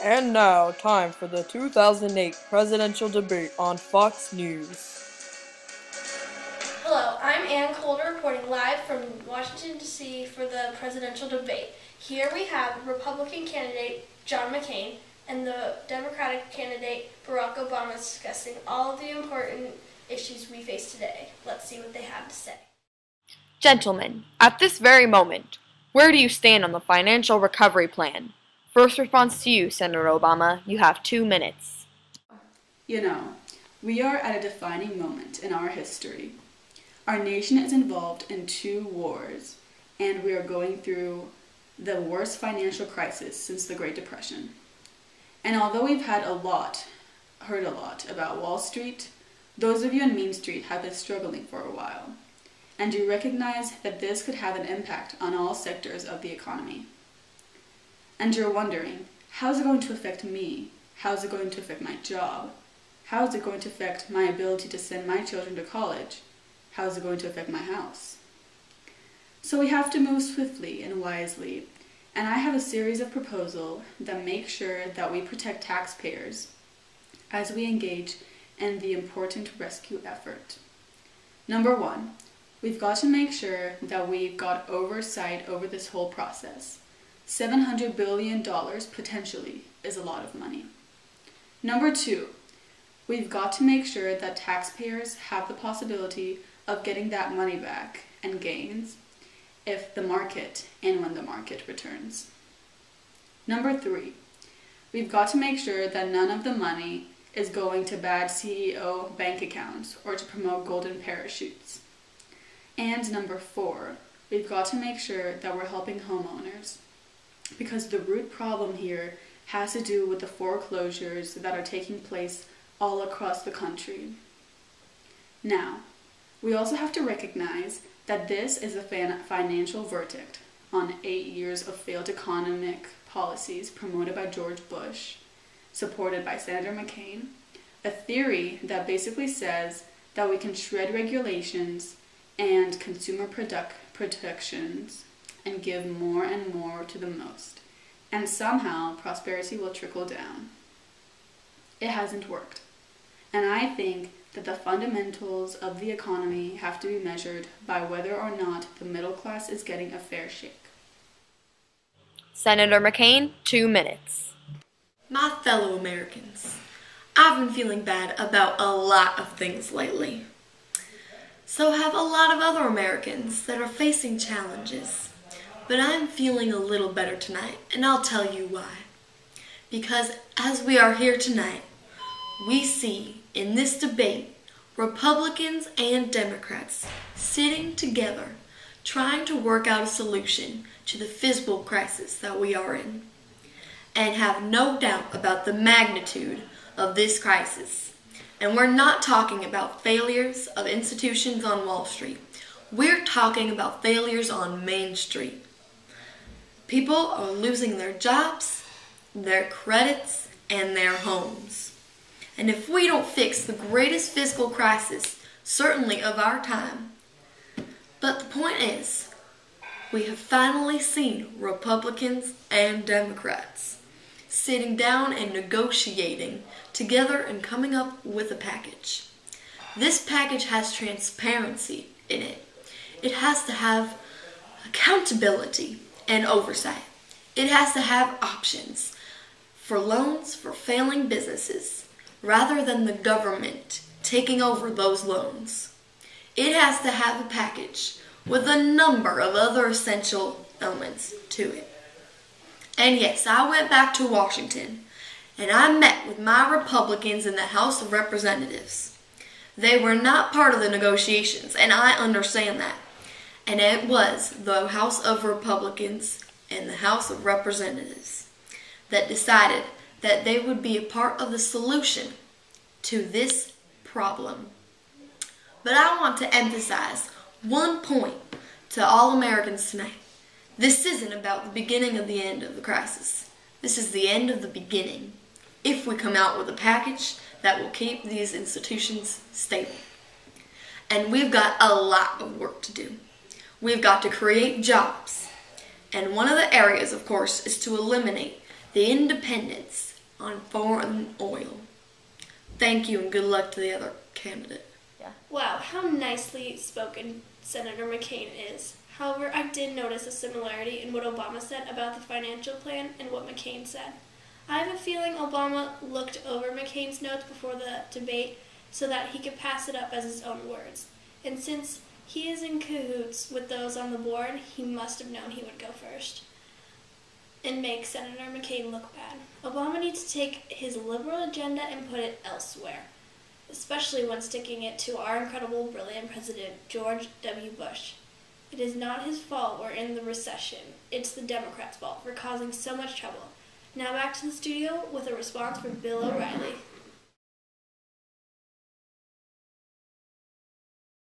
And now, time for the 2008 presidential debate on Fox News. Hello, I'm Ann Coulter reporting live from Washington, D.C. for the presidential debate. Here we have Republican candidate John McCain and the Democratic candidate Barack Obama discussing all of the important issues we face today. Let's see what they have to say. Gentlemen, at this very moment, where do you stand on the financial recovery plan? First response to you, Senator Obama. You have 2 minutes. You know, we are at a defining moment in our history. Our nation is involved in 2 wars, and we are going through the worst financial crisis since the Great Depression. And although we've heard a lot about Wall Street, those of you on Main Street have been struggling for a while. And you recognize that this could have an impact on all sectors of the economy. And you're wondering, how is it going to affect me? How is it going to affect my job? How is it going to affect my ability to send my children to college? How is it going to affect my house? So we have to move swiftly and wisely, and I have a series of proposals that make sure that we protect taxpayers as we engage in the important rescue effort. Number 1, we've got to make sure that we've got oversight over this whole process. $700 billion potentially is a lot of money. Number 2, we've got to make sure that taxpayers have the possibility of getting that money back and gains if the market and when the market returns. Number 3, we've got to make sure that none of the money is going to bad CEO bank accounts or to promote golden parachutes. And number 4, we've got to make sure that we're helping homeowners, because the root problem here has to do with the foreclosures that are taking place all across the country. Now, we also have to recognize that this is a financial verdict on 8 years of failed economic policies promoted by George Bush, supported by Senator McCain, a theory that basically says that we can shred regulations and consumer protections and give more and more to the most, and somehow prosperity will trickle down. It hasn't worked, and I think that the fundamentals of the economy have to be measured by whether or not the middle class is getting a fair shake. Senator McCain, 2 minutes. My fellow Americans, I've been feeling bad about a lot of things lately. So have a lot of other Americans that are facing challenges. But I'm feeling a little better tonight, and I'll tell you why. Because as we are here tonight, we see in this debate Republicans and Democrats sitting together trying to work out a solution to the fiscal crisis that we are in, and have no doubt about the magnitude of this crisis. And we're not talking about failures of institutions on Wall Street. We're talking about failures on Main Street. People are losing their jobs, their credits, and their homes. And if we don't fix the greatest fiscal crisis, certainly of our time, but the point is, we have finally seen Republicans and Democrats sitting down and negotiating together and coming up with a package. This package has transparency in it. It has to have accountability and oversight. It has to have options for loans for failing businesses rather than the government taking over those loans. It has to have a package with a number of other essential elements to it. And yes, I went back to Washington and I met with my Republicans in the House of Representatives. They were not part of the negotiations, and I understand that. And it was the House of Republicans and the House of Representatives that decided that they would be a part of the solution to this problem. But I want to emphasize one point to all Americans tonight. This isn't about the beginning of the end of the crisis. This is the end of the beginning, if we come out with a package that will keep these institutions stable. And we've got a lot of work to do. We've got to create jobs. And one of the areas, of course, is to eliminate the independence on foreign oil. Thank you and good luck to the other candidate. Wow, how nicely spoken Senator McCain is. However, I did notice a similarity in what Obama said about the financial plan and what McCain said. I have a feeling Obama looked over McCain's notes before the debate so that he could pass it up as his own words. And since he is in cahoots with those on the board, he must have known he would go first and make Senator McCain look bad. Obama needs to take his liberal agenda and put it elsewhere, especially when sticking it to our incredible, brilliant President George W. Bush. It is not his fault we're in the recession. It's the Democrats' fault for causing so much trouble. Now back to the studio with a response from Bill O'Reilly.